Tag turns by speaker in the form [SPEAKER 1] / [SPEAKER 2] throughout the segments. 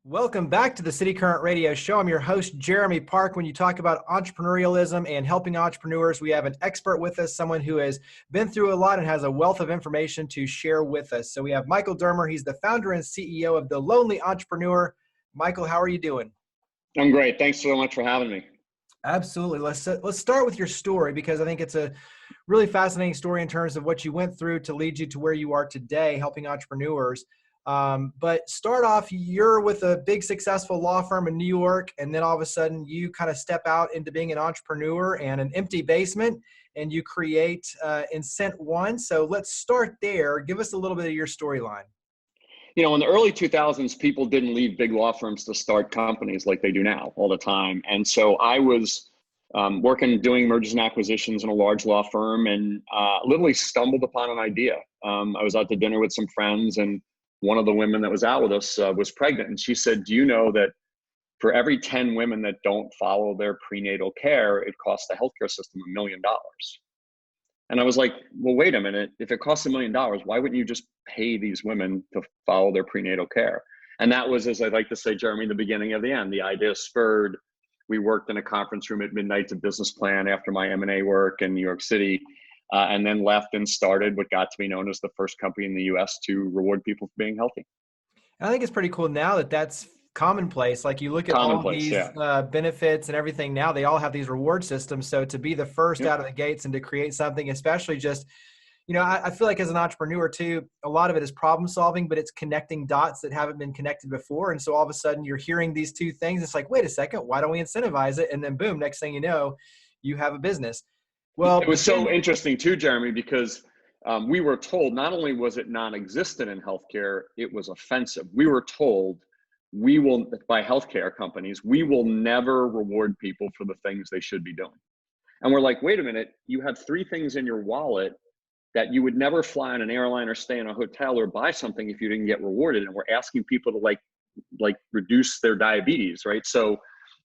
[SPEAKER 1] Welcome back to the City Current Radio Show. I'm your host, Jeremy Park. When you talk about entrepreneurialism and helping entrepreneurs, we have an expert with us, someone who has been through a lot and has a wealth of information to share with us. So we have Michael Dermer. He's the founder and CEO of The Lonely Entrepreneur. Michael, how are you doing?
[SPEAKER 2] I'm great. Thanks so much for having me.
[SPEAKER 1] Absolutely. Let's start with your story, because I think it's a really fascinating story in terms of what you went through to lead you to where you are today, helping entrepreneurs. But start off, you're with a big successful law firm in New York, and then all of a sudden you kind of step out into being an entrepreneur and an empty basement, and you create Incent One. So let's start there. Give us a little bit of your storyline.
[SPEAKER 2] You know, in the early 2000s, people didn't leave big law firms to start companies like they do now all the time. And so I was doing mergers and acquisitions in a large law firm, and literally stumbled upon an idea. I was out to dinner with some friends, and one of the women that was out with us was pregnant. And she said, "Do you know that for every 10 women that don't follow their prenatal care, it costs the healthcare system $1 million?" And I was like, well, wait a minute. If it costs $1 million, why wouldn't you just pay these women to follow their prenatal care? And that was, as I like to say, Jeremy, the beginning of the end. The idea spurred. We worked in a conference room at midnight to business plan after my M&A work in New York City, and then left and started what got to be known as the first company in the US to reward people for being healthy.
[SPEAKER 1] I think it's pretty cool now that that's commonplace. Like, you look at all these benefits and everything now, they all have these reward systems. So to be the first out of the gates and to create something, especially just, you know, I feel like as an entrepreneur too, a lot of it is problem solving, but it's connecting dots that haven't been connected before. And so all of a sudden you're hearing these two things. It's like, wait a second, why don't we incentivize it? And then boom, next thing you know, you have a business. Well,
[SPEAKER 2] it was so interesting too, Jeremy, because we were told not only was it non-existent in healthcare, it was offensive. We were told by healthcare companies, we will never reward people for the things they should be doing. And we're like, wait a minute, you have 3 things in your wallet that you would never fly on an airline or stay in a hotel or buy something if you didn't get rewarded. And we're asking people to like reduce their diabetes, right? So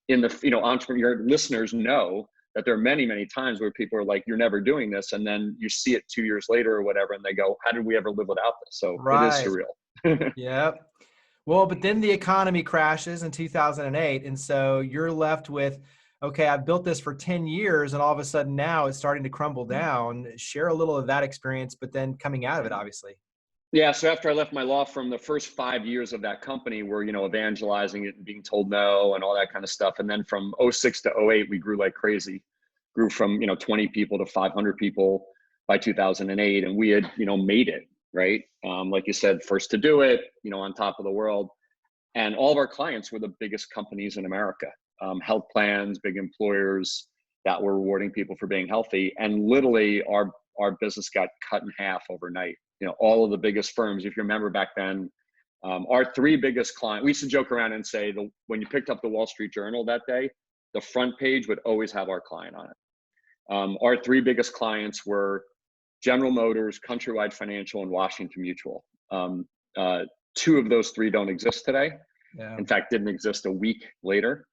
[SPEAKER 2] in the, entrepreneur listeners know that there are many, many times where people are like, you're never doing this. And then you see it 2 years later or whatever, and they go, how did we ever live without this? So It is surreal.
[SPEAKER 1] Yeah. Well, but then the economy crashes in 2008. And so you're left with, okay, I've built this for 10 years and all of a sudden now it's starting to crumble down. Share a little of that experience, but then coming out of it, obviously.
[SPEAKER 2] Yeah. So after I left my law firm, the first 5 years of that company were, evangelizing it and being told no and all that kind of stuff. And then from 06 to 08, we grew like crazy, grew from, 20 people to 500 people by 2008. And we had, made it, right? Like you said, first to do it, on top of the world. And all of our clients were the biggest companies in America, health plans, big employers that were rewarding people for being healthy. And literally our business got cut in half overnight. All of the biggest firms, if you remember back then, our 3 biggest clients, we used to joke around and say when you picked up the Wall Street Journal that day, the front page would always have our client on it. Our 3 biggest clients were General Motors, Countrywide Financial, and Washington Mutual. 2 of those 3 don't exist today.
[SPEAKER 1] Yeah.
[SPEAKER 2] In fact, didn't exist a week later.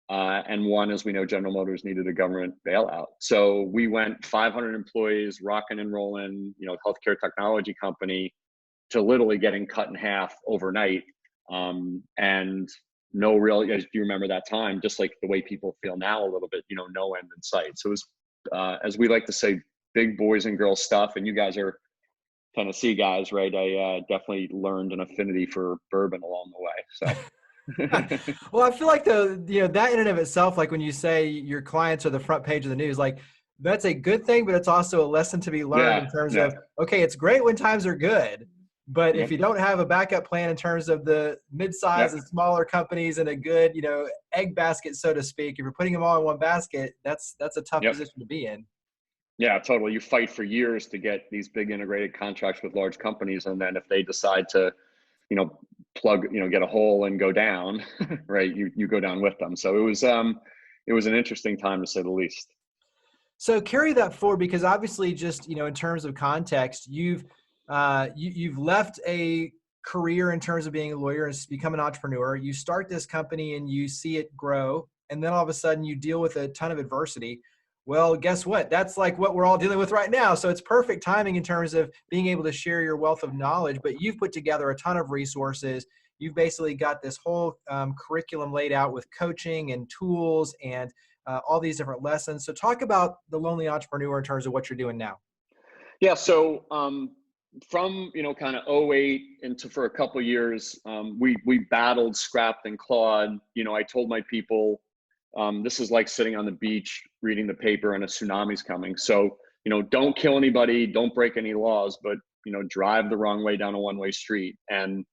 [SPEAKER 2] And one, as we know, General Motors needed a government bailout. So we went 500 employees, rocking and rolling, healthcare technology company, to literally getting cut in half overnight. And no real, do you remember that time? Just like the way people feel now a little bit, no end in sight. So it was, as we like to say, big boys and girls stuff. And you guys are Tennessee guys, right? I definitely learned an affinity for bourbon along the way. So.
[SPEAKER 1] Well, I feel like that in and of itself, like when you say your clients are the front page of the news, like that's a good thing, but it's also a lesson to be learned in terms of, okay, it's great when times are good, but if you don't have a backup plan in terms of the mid-size and smaller companies and a good, egg basket, so to speak, if you're putting them all in one basket, that's a tough position to be in.
[SPEAKER 2] Yeah, totally. You fight for years to get these big integrated contracts with large companies. And then if they decide to, get a hole and go down, right, you go down with them. So it was an interesting time, to say the least.
[SPEAKER 1] So carry that forward, because obviously just, in terms of context, you've left a career in terms of being a lawyer and become an entrepreneur. You start this company and you see it grow. And then all of a sudden you deal with a ton of adversity. Well, guess what? That's like what we're all dealing with right now. So it's perfect timing in terms of being able to share your wealth of knowledge, but you've put together a ton of resources. you've basically got this whole curriculum laid out with coaching and tools and all these different lessons. So talk about the Lonely Entrepreneur in terms of what you're doing now.
[SPEAKER 2] Yeah. So from, kind of '08 into for a couple of years, we battled, scrapped and clawed. I told my people, this is like sitting on the beach, reading the paper and a tsunami's coming. So, don't kill anybody, don't break any laws, but, drive the wrong way down a one-way street and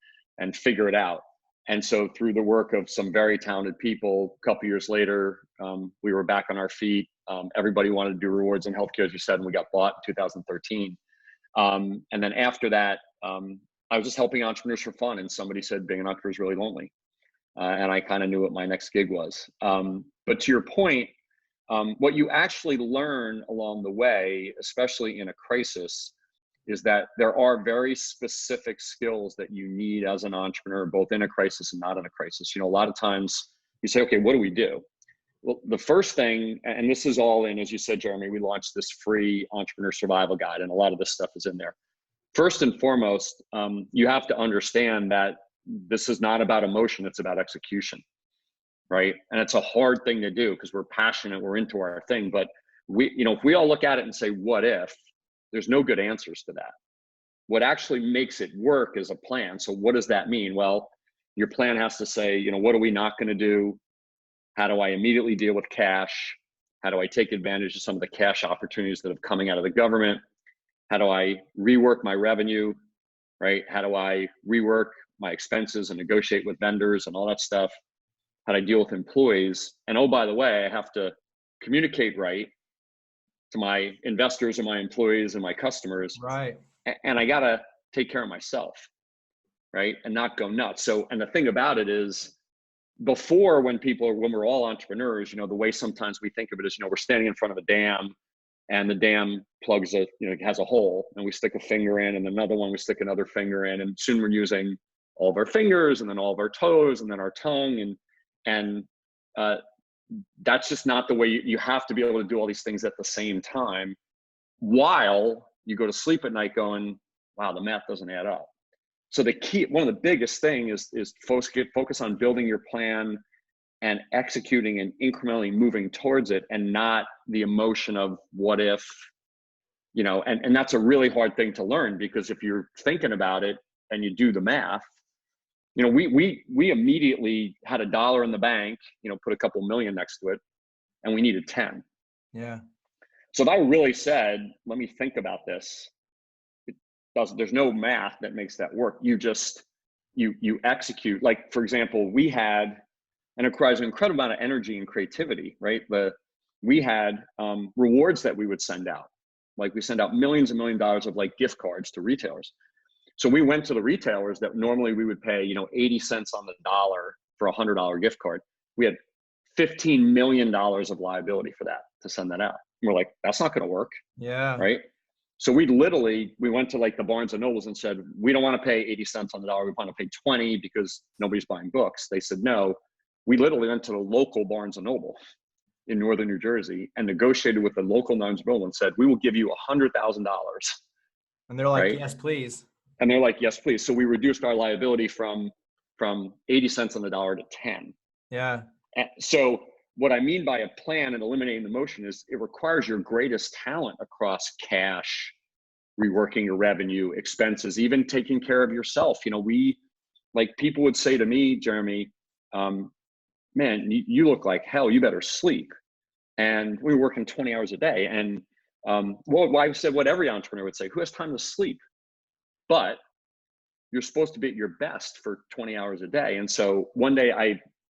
[SPEAKER 2] figure it out. And so through the work of some very talented people, a couple years later, we were back on our feet. Everybody wanted to do rewards in healthcare, as you said, and we got bought in 2013. And then after that, I was just helping entrepreneurs for fun. And somebody said, being an entrepreneur is really lonely. And I kind of knew what my next gig was. But to your point, what you actually learn along the way, especially in a crisis, is that there are very specific skills that you need as an entrepreneur, both in a crisis and not in a crisis. A lot of times you say, okay, what do we do? Well, the first thing, and this is all in, as you said, Jeremy, we launched this free entrepreneur survival guide, and a lot of this stuff is in there. First and foremost, you have to understand that this is not about emotion, it's about execution, right? And it's a hard thing to do because we're passionate, we're into our thing. But if we all look at it and say, what if? There's no good answers to that. What actually makes it work is a plan. So what does that mean? Well, your plan has to say, what are we not going to do? How do I immediately deal with cash? How do I take advantage of some of the cash opportunities that are coming out of the government? How do I rework my revenue, right? How do I rework my expenses and negotiate with vendors and all that stuff? How do I deal with employees? And oh, by the way, I have to communicate right to my investors and my employees and my customers.
[SPEAKER 1] Right.
[SPEAKER 2] And I got to take care of myself, right? And not go nuts. So, and the thing about it is, before, when we're all entrepreneurs, the way sometimes we think of it is, we're standing in front of a dam and the dam plugs has a hole, and we stick a finger in, and another one, we stick another finger in, and soon we're using all of our fingers and then all of our toes and then our tongue. And that's just not the way you have to be able to do all these things at the same time while you go to sleep at night going, wow, the math doesn't add up. So the key, one of the biggest things is focus on building your plan and executing and incrementally moving towards it, and not the emotion of what if, and that's a really hard thing to learn, because if you're thinking about it and you do the math, we immediately had $1 in the bank, put a couple million next to it, and we needed 10.
[SPEAKER 1] Yeah.
[SPEAKER 2] So if I really said, let me think about this, there's no math that makes that work. You just, you execute. Like, for example, we had, and it requires an incredible amount of energy and creativity, right? We had rewards that we would send out. Like, we send out millions and millions of dollars of gift cards to retailers. So we went to the retailers that normally we would pay, 80 cents on the dollar for a $100 gift card. We had $15 million of liability for that, to send that out. And we're like, that's not going to work.
[SPEAKER 1] Yeah.
[SPEAKER 2] Right. So we went to the Barnes and Nobles and said, we don't want to pay 80 cents on the dollar. We want to pay 20 because nobody's buying books. They said, no. We literally went to the local Barnes and Noble in northern New Jersey and negotiated with the local Barnes and Noble and said, we will give you $100,000.
[SPEAKER 1] And they're like,
[SPEAKER 2] right?
[SPEAKER 1] Yes, please.
[SPEAKER 2] And they're like, yes, please. So we reduced our liability from 80 cents on the dollar to 10.
[SPEAKER 1] Yeah.
[SPEAKER 2] And so what I mean by a plan and eliminating the emotion is it requires your greatest talent across cash, reworking your revenue, expenses, even taking care of yourself. People would say to me, Jeremy, man, you look like hell. You better sleep. And we were working 20 hours a day. And I said what every entrepreneur would say: who has time to sleep? But you're supposed to be at your best for 20 hours a day. And so one day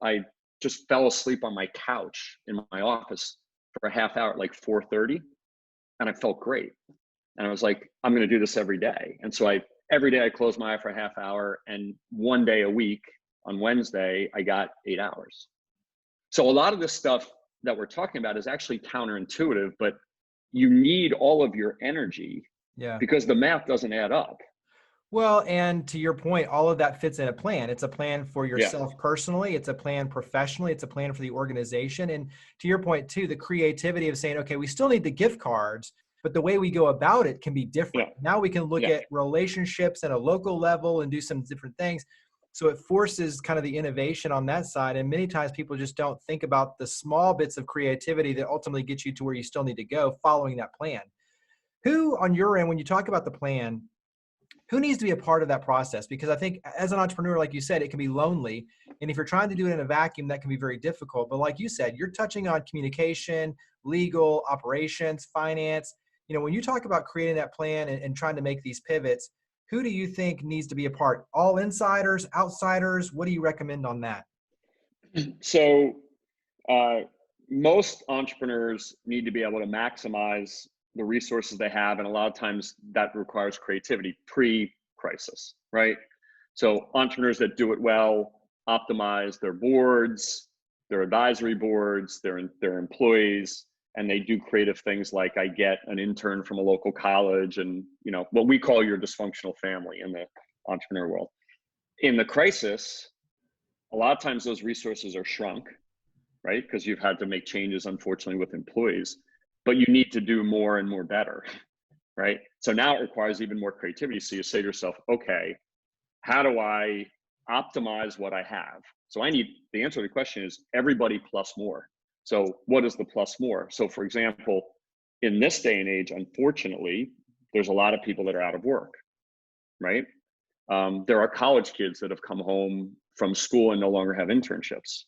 [SPEAKER 2] I just fell asleep on my couch in my office for a half hour at 4:30, and I felt great. And I was like, I'm going to do this every day. And so every day I closed my eye for a half hour, and one day a week on Wednesday, I got 8 hours. So a lot of this stuff that we're talking about is actually counterintuitive, but you need all of your energy because the math doesn't add up.
[SPEAKER 1] Well, and to your point, all of that fits in a plan. It's a plan for yourself personally. It's a plan professionally. It's a plan for the organization. And to your point too, the creativity of saying, okay, we still need the gift cards, but the way we go about it can be different. Now we can look at relationships at a local level and do some different things. So it forces kind of the innovation on that side. And many times people just don't think about the small bits of creativity that ultimately get you to where you still need to go following that plan. Who on your end, when you talk about the plan, who needs to be a part of that process? Because I think as an entrepreneur, like you said, it can be lonely. And if you're trying to do it in a vacuum, that can be very difficult. But like you said, you're touching on communication, legal, operations, finance. When you talk about creating that plan and trying to make these pivots, who do you think needs to be a part? All insiders, outsiders? What do you recommend on that?
[SPEAKER 2] So most entrepreneurs need to be able to maximize the resources they have. And a lot of times that requires creativity pre-crisis, right? So entrepreneurs that do it well optimize their boards, their advisory boards, their employees, and they do creative things like I get an intern from a local college and, what we call your dysfunctional family in the entrepreneur world. In the crisis, a lot of times those resources are shrunk, right? Because you've had to make changes, unfortunately, with employees, but you need to do more and more better, right? So now it requires even more creativity. So you say to yourself, okay, how do I optimize what I have? So the answer to the question is everybody plus more. So what is the plus more? So for example, in this day and age, unfortunately, there's a lot of people that are out of work, right? There are college kids that have come home from school and no longer have internships,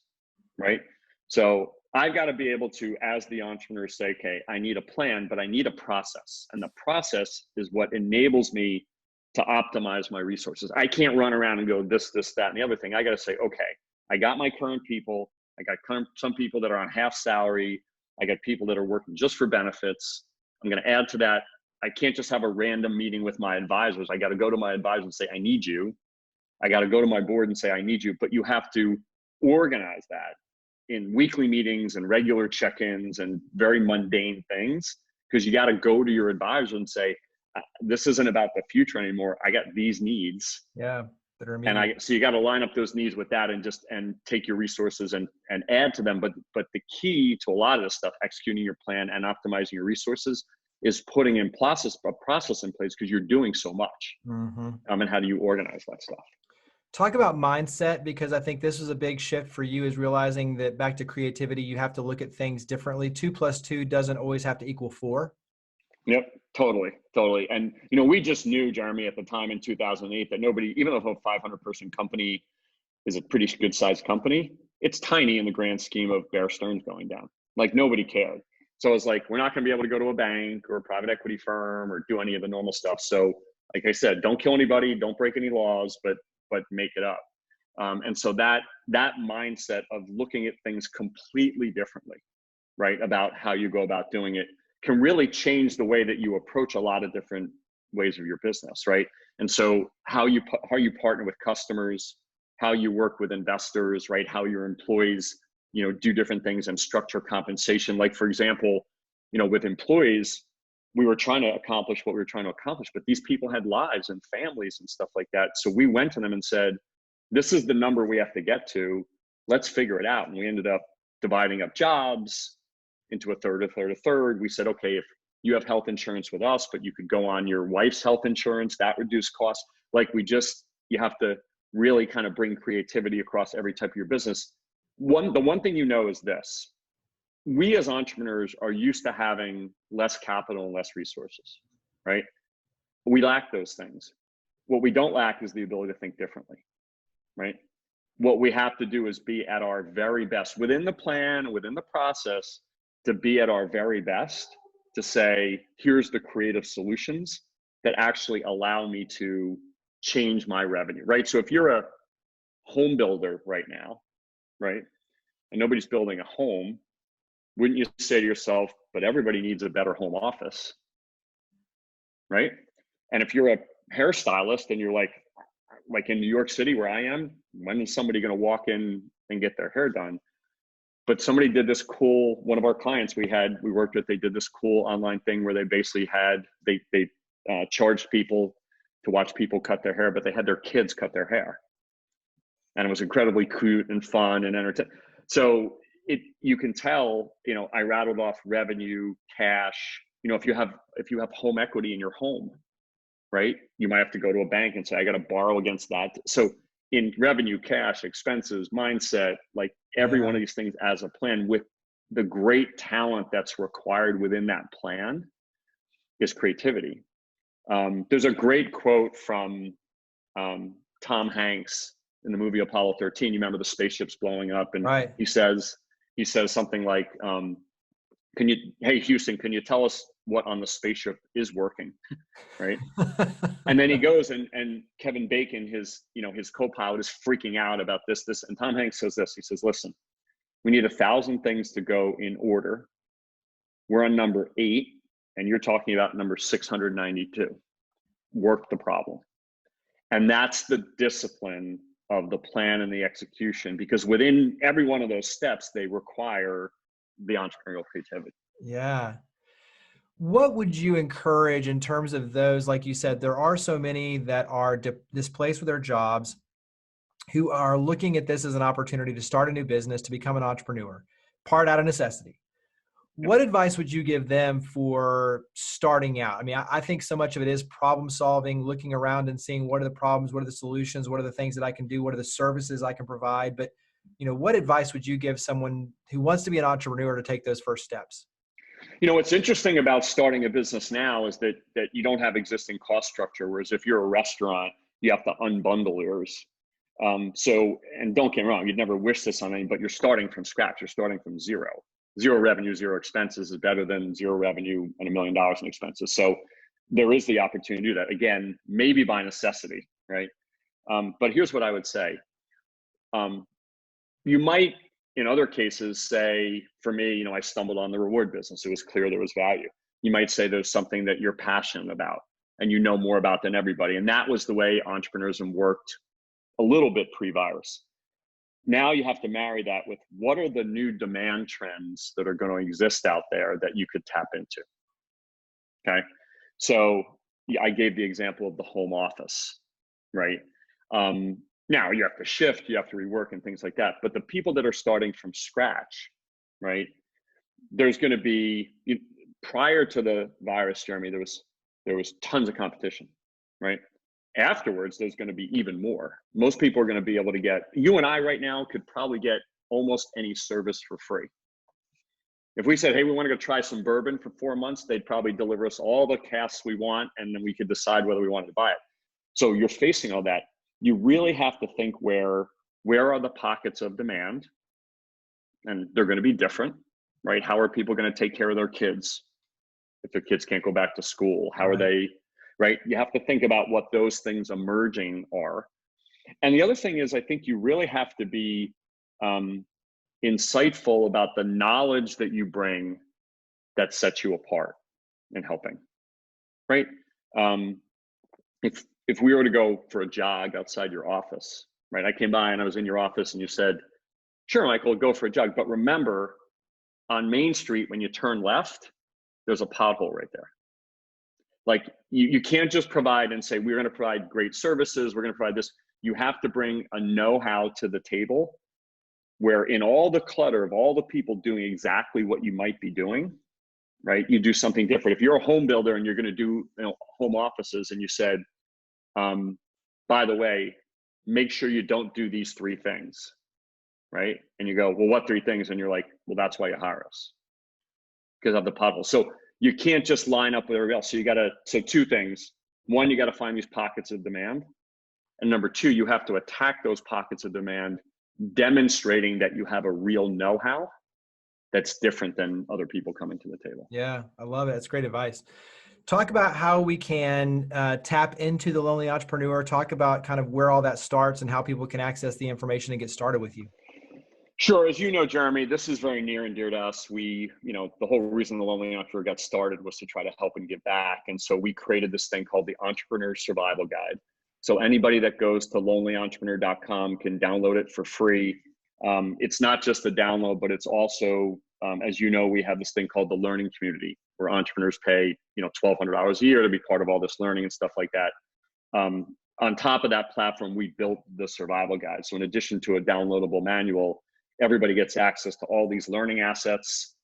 [SPEAKER 2] right? So I've got to be able to, as the entrepreneur, say, okay, I need a plan, but I need a process. And the process is what enables me to optimize my resources. I can't run around and go this, that, and the other thing. I got to say, okay, I got my current people. I got some people that are on half salary. I got people that are working just for benefits. I'm going to add to that. I can't just have a random meeting with my advisors. I got to go to my advisor and say, I need you. I got to go to my board and say, I need you. But you have to organize that in weekly meetings and regular check-ins and very mundane things, because you got to go to your advisor and say, this isn't about the future anymore. I got these needs.
[SPEAKER 1] Yeah. That are immediate.
[SPEAKER 2] So you got to line up those needs with that and take your resources and add to them. But the key to a lot of this stuff, executing your plan and optimizing your resources, is putting a process in place, because you're doing so much.
[SPEAKER 1] Mm-hmm.
[SPEAKER 2] And how do you organize that stuff?
[SPEAKER 1] Talk about mindset, because I think this is a big shift for you, is realizing that back to creativity, you have to look at things differently. 2 + 2 doesn't always have to equal 4.
[SPEAKER 2] Yep, totally. And, we just knew, Jeremy, at the time in 2008, that nobody, even though a 500-person company is a pretty good sized company, it's tiny in the grand scheme of Bear Stearns going down. Like, nobody cared. So I was like, we're not going to be able to go to a bank or a private equity firm or do any of the normal stuff. So like I said, don't kill anybody, don't break any laws, but make it up. And so that mindset of looking at things completely differently, right, about how you go about doing it, can really change the way that you approach a lot of different ways of your business, right? And so how you partner with customers, how you work with investors, right? How your employees, do different things and structure compensation. Like, for example, with employees, we were trying to accomplish what we were trying to accomplish, but these people had lives and families and stuff like that. So we went to them and said, this is the number we have to get to. Let's figure it out. And we ended up dividing up jobs into a third. We said, okay, if you have health insurance with us, but you could go on your wife's health insurance, that reduced costs. Like, you have to really kind of bring creativity across every type of your business. The one thing is this: we as entrepreneurs are used to having less capital and less resources, right? We lack those things. What we don't lack is the ability to think differently, right? What we have to do is be at our very best within the plan, within the process, to be at our very best, to say, here's the creative solutions that actually allow me to change my revenue, right? So if you're a home builder right now, right, and nobody's building a home, wouldn't you say to yourself, but everybody needs a better home office, right? And if you're a hairstylist and you're like in New York City where I am, when is somebody going to walk in and get their hair done? But somebody did this cool, one of our clients we worked with, they did this cool online thing where they basically they charged people to watch people cut their hair, but they had their kids cut their hair. And it was incredibly cute and fun and entertaining. So you can tell, I rattled off revenue, cash. If you have home equity in your home, right, you might have to go to a bank and say, I got to borrow against that. So in revenue, cash, expenses, mindset, like every one of these things as a plan with the great talent that's required within that plan is creativity. There's a great quote from Tom Hanks in the movie Apollo 13. You remember the spaceship's blowing up, and he says something like, hey Houston, can you tell us what on the spaceship is working? Right. And then he goes and Kevin Bacon, his co-pilot, is freaking out about this, and Tom Hanks says this. He says, listen, we need 1,000 things to go in order. We're on number 8, and you're talking about number 692. Work the problem. And that's the discipline of the plan and the execution, because within every one of those steps, they require the entrepreneurial creativity.
[SPEAKER 1] Yeah. What would you encourage in terms of those? Like you said, there are so many that are displaced with their jobs, who are looking at this as an opportunity to start a new business, to become an entrepreneur, part out of necessity. What advice would you give them for starting out? I mean, I think so much of it is problem solving, looking around and seeing what are the problems, what are the solutions, what are the things that I can do, what are the services I can provide. But, what advice would you give someone who wants to be an entrepreneur to take those first steps?
[SPEAKER 2] What's interesting about starting a business now is that you don't have existing cost structure. Whereas if you're a restaurant, you have to unbundle yours. And don't get me wrong, you'd never wish this on anyone, but you're starting from scratch. You're starting from zero. Zero revenue, zero expenses is better than zero revenue and $1 million in expenses. So there is the opportunity to do that. Again, maybe by necessity, right? But here's what I would say. You might, in other cases, say, for me, I stumbled on the reward business. It was clear there was value. You might say there's something that you're passionate about and you know more about than everybody. And that was the way entrepreneurism worked a little bit pre-virus. Now you have to marry that with what are the new demand trends that are going to exist out there that you could tap into. Okay. So I gave the example of the home office, right? Now you have to shift, you have to rework and things like that. But the people that are starting from scratch, right? There's going to be, prior to the virus, Jeremy, there was tons of competition, right? Afterwards, there's going to be even more. Most people are going to be able to get, you and I right now could probably get almost any service for free. If we said, hey, we want to go try some bourbon for 4 months, they'd probably deliver us all the casks we want, and then we could decide whether we wanted to buy it. So you're facing all that. You really have to think where are the pockets of demand? And they're going to be different, right? How are people going to take care of their kids if their kids can't go back to school? How are they, right? You have to think about what those things emerging are. And the other thing is, I think you really have to be insightful about the knowledge that you bring that sets you apart in helping, right? If we were to go for a jog outside your office, right? I came by and I was in your office and you said, sure, Michael, go for a jog. But remember, on Main Street, when you turn left, there's a pothole right there. Like you can't just provide and say, we're going to provide great services, we're going to provide this. You have to bring a know-how to the table where in all the clutter of all the people doing exactly what you might be doing, right? You do something different. If you're a home builder and you're going to do home offices and you said, by the way, make sure you don't do these 3 things, right? And you go, well, what 3 things? And you're like, well, that's why you hire us, because of the pothole. So you can't just line up with everybody else. So 2 things. 1, you got to find these pockets of demand. And number 2, you have to attack those pockets of demand, demonstrating that you have a real know-how that's different than other people coming to the table.
[SPEAKER 1] Yeah, I love it. That's great advice. Talk about how we can tap into the Lonely Entrepreneur. Talk about kind of where all that starts and how people can access the information and get started with you.
[SPEAKER 2] Sure. As you know, Jeremy, this is very near and dear to us. The whole reason the Lonely Entrepreneur got started was to try to help and give back. And so we created this thing called the Entrepreneur Survival Guide. So anybody that goes to lonelyentrepreneur.com can download it for free. It's not just a download, but it's also, as you know, we have this thing called the Learning Community, where entrepreneurs pay, $1,200 a year to be part of all this learning and stuff like that. On top of that platform, we built the Survival Guide. So in addition to a downloadable manual, everybody gets access to all these learning assets,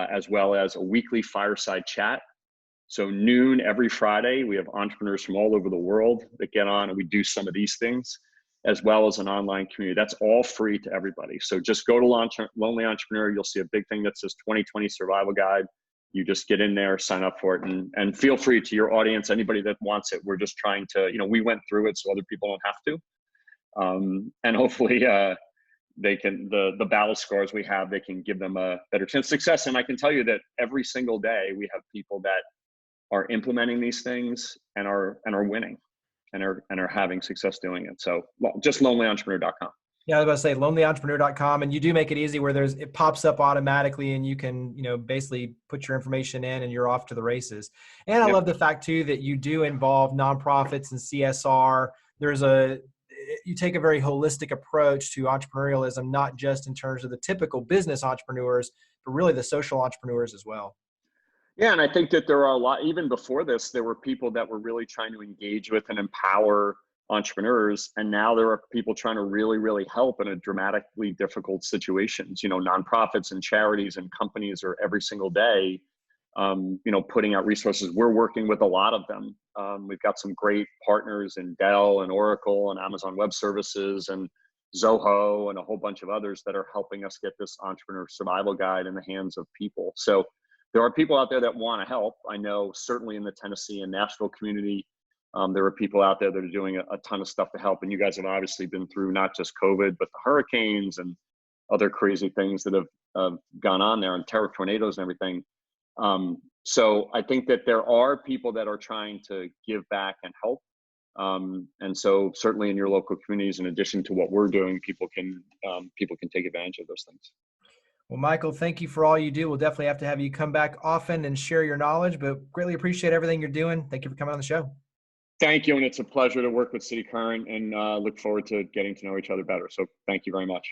[SPEAKER 2] as well as a weekly fireside chat. So noon every Friday, we have entrepreneurs from all over the world that get on and we do some of these things, as well as an online community. That's all free to everybody. So just go to Lonely Entrepreneur. You'll see a big thing that says 2020 Survival Guide. You just get in there, sign up for it, and feel free to your audience, anybody that wants it. We're just trying to, we went through it so other people don't have to. And hopefully they can, the battle scars we have, they can give them a better chance of success. And I can tell you that every single day we have people that are implementing these things and are winning and are having success doing it. So just lonelyentrepreneur.com.
[SPEAKER 1] Yeah, I was about to say lonelyentrepreneur.com, and you do make it easy where it pops up automatically and you can, basically put your information in and you're off to the races. And I love the fact too that you do involve nonprofits and CSR. You take a very holistic approach to entrepreneurialism, not just in terms of the typical business entrepreneurs, but really the social entrepreneurs as well.
[SPEAKER 2] Yeah, and I think that there are a lot, even before this, there were people that were really trying to engage with and empower entrepreneurs. And now there are people trying to really, really help in a dramatically difficult situations. Nonprofits and charities and companies are every single day, putting out resources. We're working with a lot of them. We've got some great partners in Dell and Oracle and Amazon Web Services and Zoho and a whole bunch of others that are helping us get this entrepreneur survival guide in the hands of people. So there are people out there that want to help. I know certainly in the Tennessee and Nashville community, there are people out there that are doing a ton of stuff to help. And you guys have obviously been through not just COVID, but the hurricanes and other crazy things that have gone on there, and tornadoes and everything. So I think that there are people that are trying to give back and help. And so certainly in your local communities, in addition to what we're doing, people can take advantage of those things.
[SPEAKER 1] Well, Michael, thank you for all you do. We'll definitely have to have you come back often and share your knowledge, but greatly appreciate everything you're doing. Thank you for coming on the show.
[SPEAKER 2] Thank you. And it's a pleasure to work with cityCURRENT, and look forward to getting to know each other better. So thank you very much.